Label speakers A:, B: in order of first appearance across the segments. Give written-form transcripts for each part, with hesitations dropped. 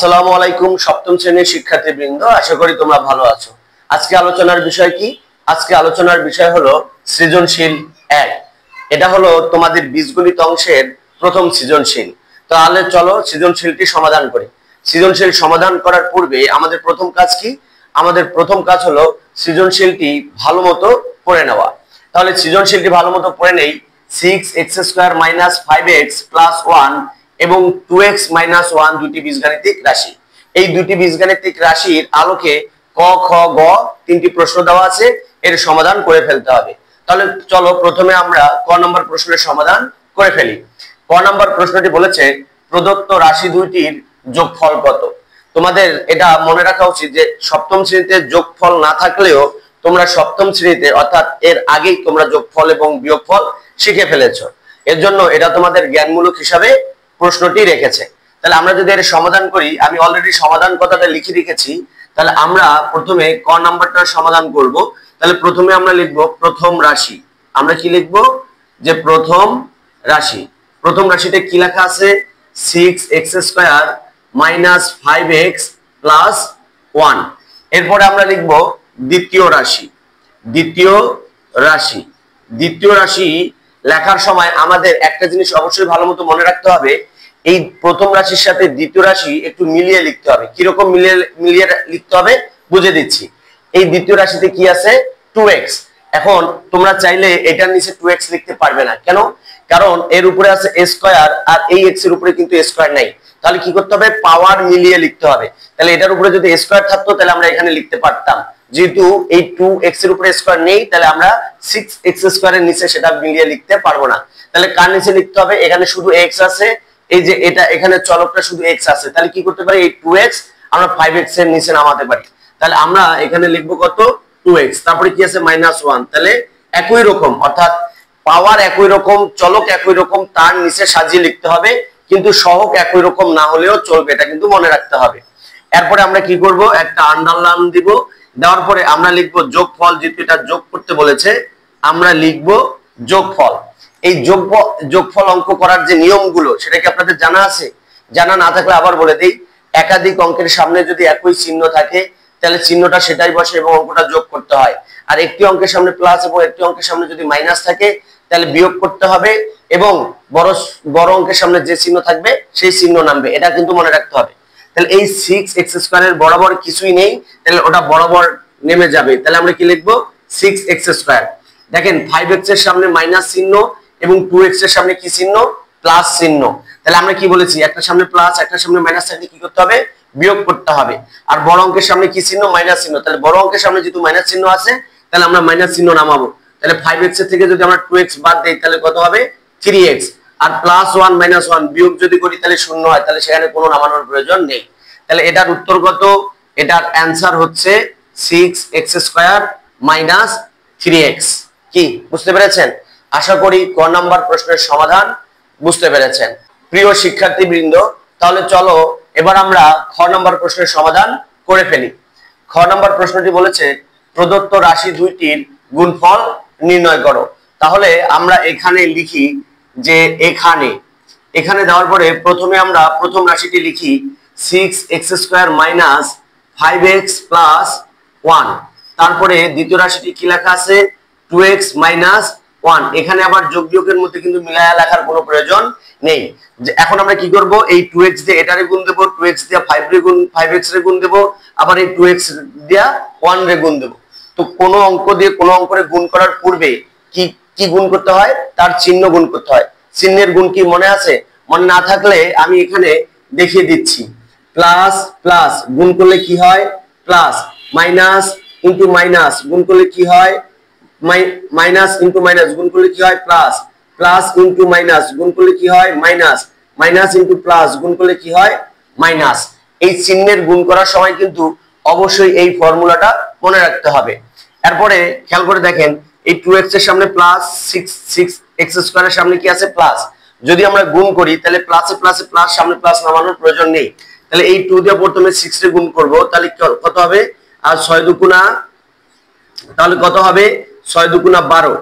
A: আসসালামু আলাইকুম সপ্তম শ্রেণীর শিক্ষার্থীবৃন্দ, আশা করি তোমরা ভালো আছো। আজকে আলোচনার বিষয় কি? আজকে আলোচনার বিষয় হলো সৃজনশীল 1। এটা হলো তোমাদের বীজগণিত অংশের প্রথম সৃজনশীল। তাহলে চলো সৃজনশীলটি সমাধান করি। সৃজনশীল সমাধান করার পূর্বে আমাদের প্রথম কাজ কি? আমাদের প্রথম কাজ হলো সৃজনশীলটি ভালোমতো পড়ে নেওয়া। তাহলে সৃজনশীলটি ভালোমতো পড়ে নেই। 6x² - 5x + 1 এবং 2x - 1 দুটি বীজগাণিতিক রাশি। এই দুটি বীজগাণিতিক রাশির আলোকে ক, খ, গ তিনটি প্রশ্ন দেওয়া আছে, এর সমাধান করে ফেলতে হবে। তাহলে চলো প্রথমে আমরা ক নম্বর প্রশ্নের সমাধান করে ফেলি। ক নম্বর প্রশ্নটি বলেছে প্রদত্ত রাশি দুইটির যোগফল কত। তোমাদের এটা মনে রাখা উচিত যে সপ্তম শ্রেণীতে যোগফল না থাকলেও তোমরা সপ্তম শ্রেণীতে অর্থাৎ এর আগেই তোমরা যোগফল এবং বিয়োগফল শিখে ফেলেছো। এর জন্য এটা তোমাদের জ্ঞানমূলক হিসাবে প্রশ্নটি রেখেছে। তাহলে আমরা যদি এর সমাধান করি, আমি অলরেডি সমাধান কথাটা লিখে রেখেছি। তাহলে আমরা প্রথমে ক নাম্বারটার সমাধান করব। তাহলে প্রথমে আমরা লিখব প্রথম রাশি। আমরা কি লিখব? যে প্রথম রাশি। প্রথম রাশিতে কি লেখা আছে? 6x² - 5x + 1। এরপরে আমরা লিখব দ্বিতীয় রাশি। দ্বিতীয় রাশি। দ্বিতীয় রাশি লেখার সময় আমাদের একটা জিনিস অবশ্যই ভালোমতো মনে রাখতে হবে, এই প্রথম রাশির সাথে দ্বিতীয় রাশি একটু মিলিয়ে লিখতে হবে। কিরকম মিলিয়ে লিখতে হবে বুঝে দিচ্ছি। এই দ্বিতীয় রাশিতে কি আছে? 2x। এখন তোমরা চাইলে এটার নিচে 2x লিখতে পারবে না। কেন? কারণ এর উপরে আছে a² আর এই x এর উপরে কিন্তু a² নাই। তাহলে কি করতে হবে? পাওয়ার মিলিয়ে লিখতে হবে। তাহলে এটার উপরে যদি a² থাকতো তাহলে আমরা এখানে লিখতে পারতাম। যেহেতু এই 2x এর উপরে স্কয়ার নেই, তাহলে আমরা 6x² এর নিচে সেটা মিলিয়ে লিখতে পারবো না। তাহলে কার নিচে লিখতে হবে? এখানে শুধু x আছে, এই যে এটা এখানে চলকটা শুধু x আছে। তাহলে কি করতে পারি? এই 2x আমরা 5x এর নিচে নামাতে পারি। তাহলে আমরা এখানে লিখবো কত? 2x। তারপরে কি আছে? -1। তাহলে একই রকম, অর্থাৎ পাওয়ার একই রকম, চলক একই রকম, তার নিচে সাজিয়ে লিখতে হবে, কিন্তু সহগ একই রকম না হলেও চলবে, এটা কিন্তু মনে রাখতে হবে। এরপরে আমরা কি করব? একটা আন্ডারলাইন দিব। দেওয়ার পরে আমরা লিখবো যোগফল। যেহেতু এটা যোগ করতে বলেছে, আমরা লিখবো যোগফল। এই যোগফল অঙ্ক করার যে নিয়মগুলো সেটা কি আপনাদের জানা আছে? জানা না থাকলে আবার বলে দেই। একাধিক অঙ্কের সামনে যদি একই চিহ্ন থাকে তাহলে চিহ্নটা সেটাই বসে এবং অঙ্কটা যোগ করতে হয়। আর একটি অঙ্কের সামনে প্লাস এবং একটি অঙ্কের সামনে যদি মাইনাস থাকে তাহলে বিয়োগ করতে হবে, এবং বড় অঙ্কের সামনে যে চিহ্ন থাকবে সেই চিহ্ন নামবে। এটা কিন্তু মনে রাখতে হবে। তাহলে এই 6x² এর বরাবর কিছুই নেই, তাহলে ওটা বরাবর নেমে যাবে। তাহলে আমরা কি লিখবো? 6x²। দেখেন 5x এর সামনে মাইনাস চিহ্ন এবং 2x এর সামনে কি চিহ্ন? প্লাস চিহ্ন। তাহলে আমরা কি বলেছি? একটা সামনে প্লাস একটা সামনে মাইনাস থাকলে কি করতে হবে? বিয়োগ করতে হবে। আর বড় অঙ্কের সামনে কি চিহ্ন? মাইনাস চিহ্ন। তাহলে বড় অঙ্কের সামনে যেহেতু মাইনাস চিহ্ন আছে তাহলে আমরা মাইনাস চিহ্ন নামাবো। তাহলে 5x এর থেকে যদি আমরা 2x বাদ দেই তাহলে কত হবে? 3x। আর +1 - 1 বিয়োগ যদি করি তাহলে 0 হয়। তাহলে সেখানে কোনো নামানোর প্রয়োজন নেই। তাহলে এটার উত্তর কত? এটার অ্যান্সার হচ্ছে 6x² - 3x। কি বুঝতে পেরেছেন? আশা করি ক নাম্বার প্রশ্নের সমাধান বুঝতে পেরেছেন। প্রিয় শিক্ষার্থীবৃন্দ, তাহলে চলো এবার আমরা খ নাম্বার প্রশ্নের সমাধান করে ফেলি। খ নাম্বার প্রশ্নটি বলেছে প্রদত্ত রাশি দুইটির গুণফল নির্ণয় করো। তাহলে আমরা এখানে লিখি যে এখানে দেওয়ার পরে প্রথমে আমরা প্রথম রাশিটি লিখি 6x² - 5x + 1। তারপরে দ্বিতীয় রাশিটি কি লেখা আছে? 2x - 1। এখানে আবার যোগ বিয়োগের মধ্যে কিন্তু মিলায়া লেখার কোনো প্রয়োজন নেই। এখন আমরা কি করব? এই 2x দিয়ে এটারে গুণ দেব, 2x দিয়ে 5x রে গুণ দেব, আবার এই 2x দিয়ে 1 রে গুণ দেব। তো কোন অঙ্ক দিয়ে কোন অঙ্করে গুণ করার পূর্বে কি কি গুণ করতে হয়? তার চিহ্ন গুণ করতে হয়। চিহ্নের গুণ কি মনে আছে? মনে না থাকলে আমি এখানে দেখিয়ে দিচ্ছি। প্লাস প্লাস গুণ করলে কি হয়? প্লাস। মাইনাস ইনটু মাইনাস গুণ করলে কি হয়? মাইনাস ইনটু মাইনাস গুণ করলে কি হয়? প্লাস। প্লাস ইনটু মাইনাস গুণ করলে কি হয়? মাইনাস। মাইনাস ইনটু প্লাস গুণ করলে কি হয়? মাইনাস। এই চিহ্নের গুণ করার সময় কিন্তু অবশ্যই এই ফর্মুলাটা মনে রাখতে হবে। এরপরে খেয়াল করে দেখেন, এই 2x এর সামনে প্লাস, 6x² এর সামনে কি আছে? প্লাস। যদি আমরা গুণ করি তাহলে প্লাসে প্লাসে প্লাস, সামনে প্লাস নামানোর প্রয়োজন নেই। তাহলে এই 2 দিয়ে প্রথমে 6 রে গুণ করব, তাহলে কত হবে? আর 6 দুগুণা, তাহলে কত হবে? 6 দুগুণা 12।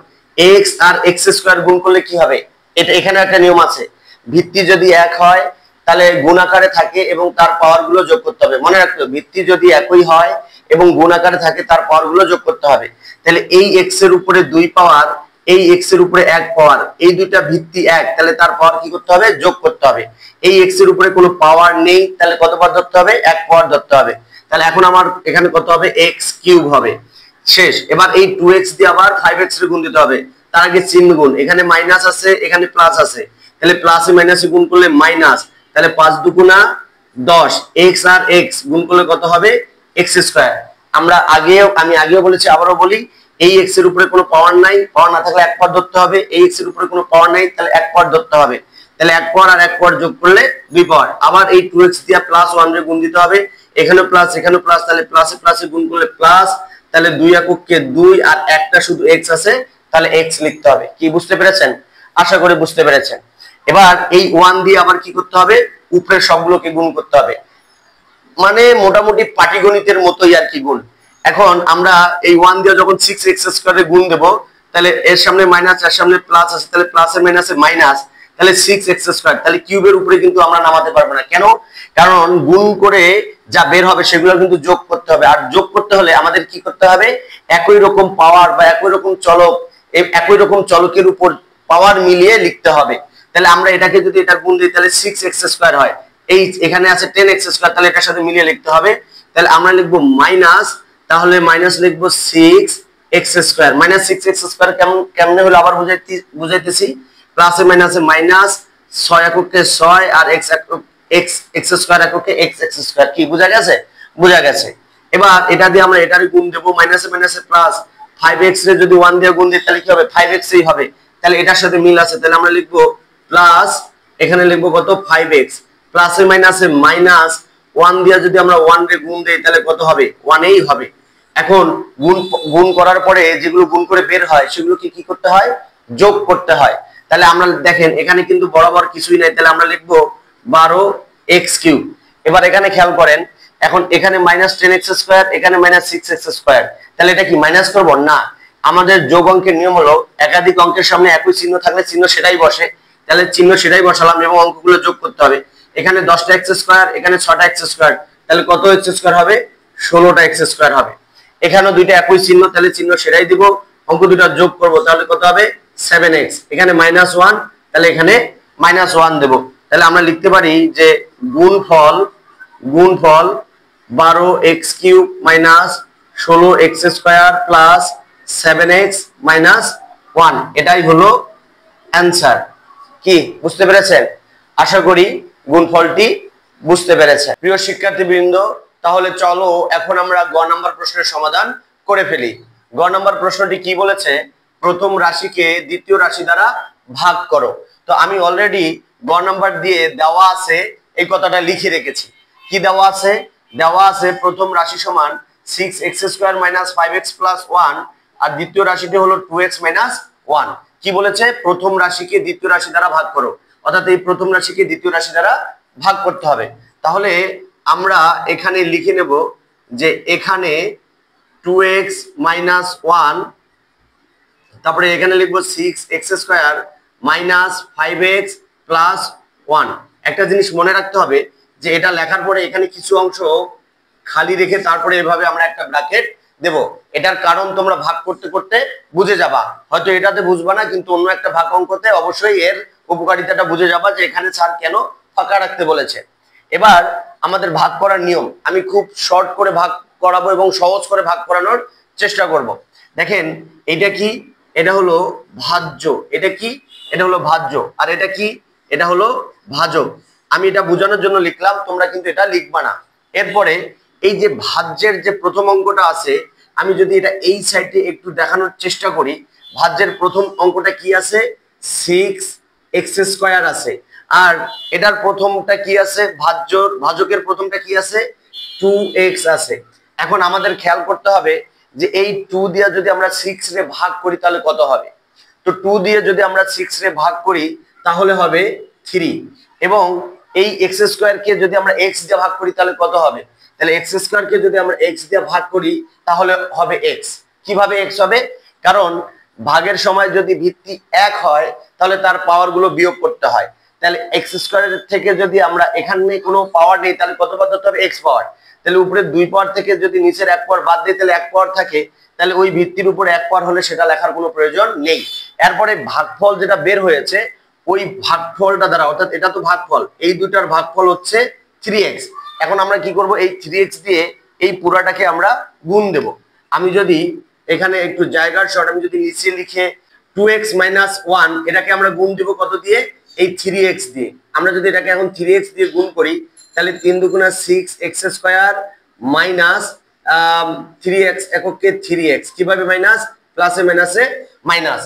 A: x আর x² গুণ করলে কি হবে? এটা এখানে একটা নিয়ম আছে, ভিত্তি যদি এক হয় তাহলে গুণ আকারে থাকে এবং তার পাওয়ার গুলো যোগ করতে হবে। মনে রাখতে হবে ভিত্তি যদি একই হয় এবং গুণ আকারে থাকে তার পাওয়ার গুলো যোগ করতে হবে। তাহলে এই x এর উপরে 2 পাওয়ার, এই x এর উপরে 1 পাওয়ার, এই দুইটা ভিত্তি এক, তাহলে তার পাওয়ার কি করতে হবে? যোগ করতে হবে। এই x এর উপরে কোনো পাওয়ার নেই, তাহলে কত পাওয়ার ধরতে হবে? 1 পাওয়ার ধরতে হবে। তাহলে এখন আমার এখানে কত হবে? x কিউব হবে। শেষ। এবার এই 2x দিয়ে আবার 5x এর গুণ দিতে হবে। তার আগে চিহ্ন গুণ, এখানে মাইনাস আছে এখানে প্লাস আছে, তাহলে প্লাসে মাইনাসে গুণ করলে মাইনাস, তাহলে 5 দুগুণা 10, x আর x গুণ করলে কত হবে? x square. আমি আগেও বলেছি আবারও বলি, এই x এর উপরে কোনো পাওয়ার নাই, পাওয়ার না থাকলে 1 পাওয়ার ধরতে হবে। এই x এর উপরে কোনো পাওয়ার নাই, তাহলে 1 পাওয়ার ধরতে হবে। তাহলে 1 পাওয়ার আর 1 পাওয়ার যোগ করলে 2 পাওয়ার। আবার এই 2x দিয়ে প্লাস 1 রে গুণ দিতে হবে, এখানে প্লাস এখানে প্লাস, তাহলে প্লাসে প্লাসে গুণ করলে প্লাস, তাহলে 2 এককে 2 আর একটা শুধু x আছে, তাহলে x লিখতে হবে। কি বুঝতে পেরেছেন? আশা করি বুঝতে পেরেছেন। এবার এই 1 দিয়ে আবার কি করতে হবে? উপরের সবগুলোকে গুণ করতে হবে, মানে মোটামুটি পাটিগণিতের মতোই আর কি গুণ। এখন আমরা এই 1 দিয়ে যখন 6x স্কয়ারে গুণ দেব, তাহলে এর সামনে মাইনাস এর সামনে প্লাস আছে, তাহলে প্লাসে মাইনাসে মাইনাস, তাহলে 6x স্কয়ার। তাহলে কিউবের উপরে কিন্তু আমরা নামাতে পারবো না। কেন? কারণ গুণ করে যা বের হবে সেগুলো কিন্তু যোগ করতে হবে, আর যোগ করতে হলে আমাদের কি করতে হবে? একই রকম পাওয়ার বা একই রকম চলক, একই রকম চলকের উপর পাওয়ার মিলিয়ে লিখতে হবে। তাহলে আমরা এটাকে যদি এটা গুণ দিই তাহলে 6x স্কয়ার হয়, এই এখানে আছে 10x স্কয়ার, তাহলে এটার সাথে মিলিয়ে লিখতে হবে। তাহলে আমরা লিখবো মাইনাস, তাহলে মাইনাস লিখবো 6x square. Minus 6x square কেমনে হলো আবার বুঝাইতেছি। প্লাসে মাইনাসে মাইনাস, 6 এককে 6 আর x স্কয়ার এককে x স্কয়ার। কি বোঝা গেছে? বোঝা গেছে। এবার এটা দিয়ে আমরা এটারই গুণ দেব, মাইনাসে মাইনাসে প্লাস, 5x রে যদি 1 দিয়ে গুণ দিই তাহলে কি হবে? 5x ই হবে। তাহলে এটার সাথে মিল আছে, তাহলে আমরা লিখবো প্লাস, এখানে লিখবো কত? 5x, প্লাসে মাইনাসে মাইনাস, 1 দিয়ে যদি আমরা 1 রে গুণ দেই তাহলে কত হবে? 1 এই হবে। এখন গুণ করার পরে যেগুলো গুণ করে বের হয় সেগুলোকে কি করতে হয়? যোগ করতে হয়। তাহলে আমরা দেখেন এখানে কিন্তু বরাবর কিছুই নাই, তাহলে আমরা লিখবো 12x কিউব। এবার এখানে খেয়াল করেন, এখন এখানে মাইনাস 10x স্কয়ার, এখানে মাইনাস 6x স্কয়ার, তাহলে এটা কি মাইনাস করব? না, আমাদের যোগ অঙ্কের নিয়ম হলো একাধিক অঙ্কের সামনে একই চিহ্ন থাকলে চিহ্ন সেটাই বসে, তাহলে চিহ্ন সেটাই বসালাম এবং অঙ্কগুলো যোগ করতে হবে। এখানে 10টা x স্কয়ার, এখানে 6টা x স্কয়ার, তাহলে কত x স্কয়ার হবে? 16টা x স্কয়ার হবে। এখানেও দুইটা একই চিহ্ন, তাহলে চিহ্ন সেটাই দিব, অঙ্ক দুটো যোগ করব, তাহলে কত হবে? 7x। এখানে -1, তাহলে এখানে -1 দেব। তাহলে আমরা লিখতে পারি যে গুণফল 12x cube minus 16x square plus 7x minus 1, এটাই হলো অ্যানসার। কি বুঝতে পেরেছেন? আশা করি গুণফলটি বুঝতে পেরেছেন। প্রিয় শিক্ষার্থীবৃন্দ, তাহলে চলো এখন আমরা গ নাম্বার প্রশ্নের সমাধান করে ফেলি। গ নাম্বার প্রশ্নটি কি বলেছে? প্রথম রাশিকে দ্বিতীয় রাশি দ্বারা ভাগ করো। তো আমি অলরেডি গ নাম্বার দিয়ে দেওয়া আছে এই কথাটা লিখে রেখেছি। কি দেওয়া আছে? দেওয়া আছে প্রথম রাশি সমান 6x square minus 5x plus 1, আর দ্বিতীয় রাশিটি হলো 2x মাইনাস 1। কি বলেছে? প্রথম রাশিকে দ্বিতীয় রাশি দ্বারা ভাগ করো, অর্থাৎ এই প্রথম রাশিকে দ্বিতীয় রাশি দ্বারা ভাগ করতে হবে। তাহলে আমরা এখানে লিখে নেব যে এখানে 2x মাইনাস 1, তারপরে এখানে লিখবো 6x square minus 5x plus 1। একটা জিনিস মনে রাখতে হবে যে এটা লেখার পরে এখানে কিছু অংশ খালি রেখে তারপরে এভাবে আমরা একটা ব্র্যাকেট দেব। এটার কারণ তোমরা ভাগ করতে করতে বুঝে যাবা, হয়তো এটাতে বুঝবা না, কিন্তু অন্য একটা ভাগ অঙ্কতে অবশ্যই এর উপকারিতাটা বুঝে যাবা যে এখানে স্যার কেন ফাঁকা রাখতে বলেছে। এবার আমাদের ভাগ করার নিয়ম আমি খুব শর্ট করে ভাগ করাবো এবং সহজ করে ভাগ করানোর চেষ্টা করব। দেখেন এটা কি? এটা হলো ভাজ্য। এটা কি? এটা হলো ভাজ্য। আর এটা কি? এটা হলো ভাজক। আমি এটা বোঝানোর জন্য লিখলাম, তোমরা কিন্তু এটা লিখবা না। এরপরে এই যে ভাজ্যের যে প্রথম অঙ্কটা আছে, আমি যদি এটা এই সাইডে একটু দেখানোর চেষ্টা করি, ভাজ্যের প্রথম অঙ্কটা কি আছে? 6x স্কয়ার আছে। আর এটার প্রথমটা কি আছে? ভাজকের প্রথমটা কি আছে? 2x আছে। এখন আমাদের খেয়াল করতে হবে যে এই 2 দিয়ে যদি আমরা 6 রে ভাগ করি তাহলে কত হবে? তো 2 দিয়ে যদি আমরা 6 রে ভাগ করি তাহলে হবে 3, এবং এই x স্কয়ার কে যদি আমরা x দিয়ে ভাগ করি তাহলে কত হবে? তাহলে x স্কয়ার কে যদি আমরা x দিয়ে ভাগ করি তাহলে হবে x। কিভাবে x হবে? কারণ ভাগের সময় যদি ভিত্তি 1 হয় তাহলে তার পাওয়ার গুলো বিয়োগ করতে হয়। তাহলে এক্স স্কোয়ারের থেকে যদি আমরা এখানে কোনো পাওয়ার নেই তাহলে কত পাওয়ার ধরতে হবে? এক্স পাওয়ার। তাহলে উপরে 2 পাওয়ার থেকে যদি নিচের 1 পাওয়ার বাদ দিই তাহলে 1 পাওয়ার থাকে, তাহলে ওই ভিত্তির উপরে 1 পাওয়ার হলে সেটা লেখার কোনো প্রয়োজন নেই। এরপরে ভাগফল যেটা বের হয়েছে ওই ভাগফলটা দ্বারা, অর্থাৎ এটা তো ভাগফল, এই দুটার ভাগফল হচ্ছে 3x। এখন আমরা কি করব? এই 3x দিয়ে এই পুরাটাকে আমরা গুণ দেব। আমি যদি এখানে একটু জায়গার শর্ট, আমি যদি নিচে লিখে 2x - 1 এটাকে আমরা গুণ দিব কত দিয়ে? এই 3x দিয়ে। আমরা যদি এটাকে এখন 3x দিয়ে গুণ করি তাহলে 3 দুগুণা 6x স্কয়ার মাইনাস 3x এককে 3x, কিভাবে মাইনাস? প্লাসে মাইনাসে মাইনাস।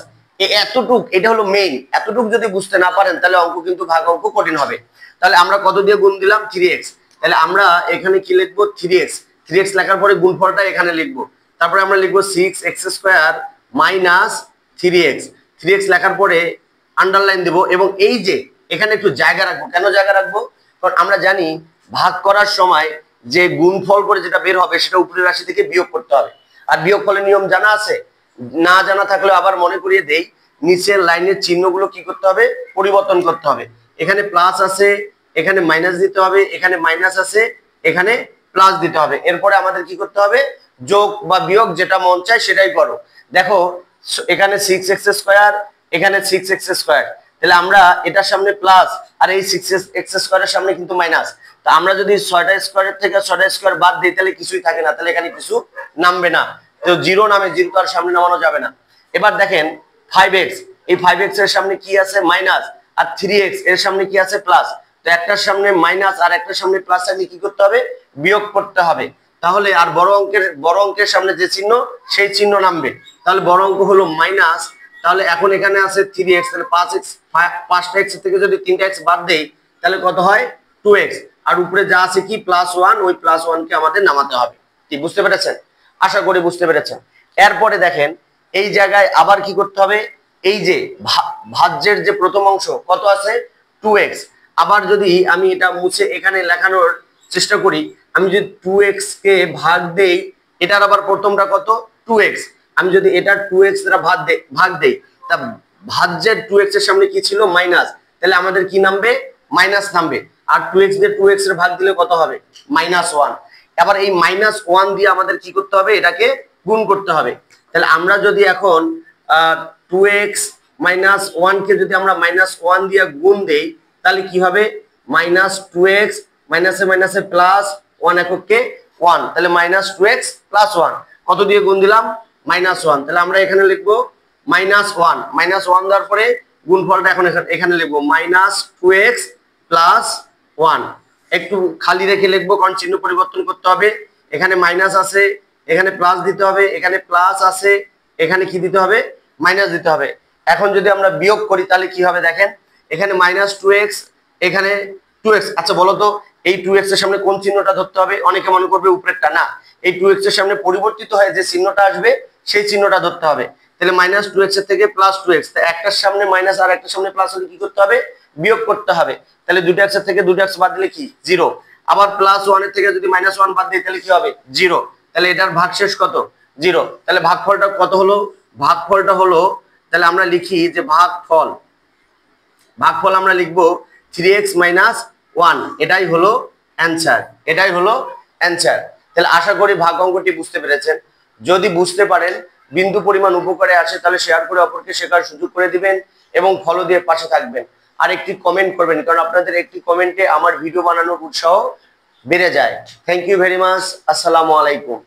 A: এতটুক, এটা হলো মেইন। এতটুক যদি বুঝতে না পারেন তাহলে অঙ্ক কিন্তু ভাগ অঙ্ক কঠিন হবে। তাহলে আমরা কত দিয়ে গুণ দিলাম? 3x। তাহলে আমরা এখানে কি লিখবো? 3x। 3x লেখার পরে গুণফলটা এখানে লিখবো। তারপরে আমরা লিখবো 6x square minus 3x। 3x লেখার পরে আন্ডারলাইন দেব এবং এই যে এখানে একটু জায়গা রাখবো। কেন জায়গা রাখবো? কারণ আমরা জানি ভাগ করার সময় যে গুণফল করে যেটা বের হবে সেটা উপরের রাশি থেকে বিয়োগ করতে হবে। আর বিয়োগফলের নিয়ম জানা আছে? না জানা থাকলে আবার মনে করিয়ে দেই, নিচের লাইনের চিহ্নগুলো কি করতে হবে? পরিবর্তন করতে হবে। এখানে প্লাস আছে, এখানে মাইনাস দিতে হবে, এখানে মাইনাস আছে, এখানে প্লাস দিতে হবে। এরপরে আমাদের কি করতে হবে? যোগ বা বিয়োগ যেটা মন চায় সেটাই করো। দেখো এখানে 6x স্কয়ার, এখানে 6x স্কয়ার, তাহলে আমরা এটার সামনে প্লাস আর এই 6x স্কয়ারের সামনে কিন্তু মাইনাস। তো আমরা যদি 6টা স্কয়ারের থেকে 6টা স্কয়ার বাদ দিই তাহলে কিছুই থাকে না, তাহলে এখানে কিছু নামবে না। তো জিরো নামে, জিরো তো আর সামনে নামানো যাবে না। এবার দেখেন 5x, এই 5x এর সামনে কি আছে? মাইনাস। আর 3x এর সামনে কি আছে? প্লাস। তো একটার সামনে মাইনাস আর একটার সামনে প্লাস থাকলে কি করতে হবে? বিয়োগ করতে হবে। তাহলে আর বড় অঙ্কের সামনে যে চিহ্ন সেই চিহ্ন নামবে। তাহলে বড় অঙ্ক হলো মাইনাস। তাহলে এখন এখানে আছে 3x, তাহলে 5টা x থেকে যদি 3টা x বাদ দেই তাহলে কত হয়? 2x। আর উপরে যা আছে কি? +1, ওই +1 কে আমাদের নামাতে হবে। কি বুঝতে পেরেছেন? আশা করি বুঝতে পেরেছেন। এরপরে দেখেন এই জায়গায় আবার কি করতে হবে? এই যে ভাজ্যের যে প্রথম অংশ কত আছে? 2x। আবার যদি আমি এটা মুছে এখানে লেখানোর চেষ্টা করি, আমি যদি 2x কে ভাগ দেই, এটার আবার প্রথমটা কত? 2x। আমি যদি এটা 2x দ্বারা ভাগ দেই, তা ভাজ্যের 2x এর সামনে কি ছিল? মাইনাস। তাহলে আমাদের কি নামবে? মাইনাস নামবে। আর 2x দিয়ে 2x এর ভাগ দিলে কত হবে? -1। আবার এই -1 দিয়ে আমাদের কি করতে হবে? এটাকে গুণ করতে হবে। তাহলে আমরা যদি এখন 2x - 1 কে যদি আমরা -1 দিয়ে গুণ দেই তাহলে কি হবে? -2x মাইনাসে মাইনাসে প্লাস 1 এককে 1, তাহলে -2x + 1 কত দিয়ে গুণ দিলাম? -1। তাহলে আমরা এখানে লিখবো -1, -1 দেওয়ার পরে গুণফলটা এখন এখানে লিখবো -2x + 1। একটু খালি রেখে লিখবো কারণ চিহ্ন পরিবর্তন করতে হবে। এখানে মাইনাস আছে, এখানে প্লাস দিতে হবে, এখানে প্লাস আছে, এখানে কি দিতে হবে? মাইনাস দিতে হবে। এখন যদি আমরা বিয়োগ করি তাহলে কি হবে? দেখেন এখানে -2x, এখানে 2x। আচ্ছা বলো তো এই 2x এর সামনে কোন চিহ্নটা ধরতে হবে? অনেকে মনে করবে উপরেরটা। না, এই 2x এর সামনে পরিবর্তিত হয়ে যে চিহ্নটা আসবে সেই চিহ্নটা ধরতে হবে। তাহলে -2x এর থেকে +2x, তা একটার সামনে মাইনাস আর একটার সামনে প্লাস হলে কি করতে হবে? বিয়োগ করতে হবে। তাহলে 2টা x এর থেকে 2টা x বাদ দিলে কি? 0। আবার +1 এর থেকে যদি -1 বাদ দিই তাহলে কি হবে? 0। তাহলে এটার ভাগশেষ কত? 0। তাহলে ভাগফলটা কত হলো? ভাগফলটা হলো, তাহলে আমরা লিখি যে ভাগফল আমরা লিখবো 3x - 1। এটাই হলো অ্যানসার, এটাই হলো অ্যানসার। তাহলে আশা করি ভাগ অঙ্কটি বুঝতে পেরেছেন। যদি বুঝতে পারেন, বিন্দু পরিমাণ উপকারে আসে তাহলে শেয়ার করে অপরকে শেখার সুযোগ করে দিবেন এবং ফলো দিয়ে পাশে থাকবেন। আর একটি কমেন্ট করবেন, কারণ আপনাদের একটি কমেন্টে আমার ভিডিও বানানোর উৎসাহ বেড়ে যায়। Thank you very much. আসসালামু আলাইকুম।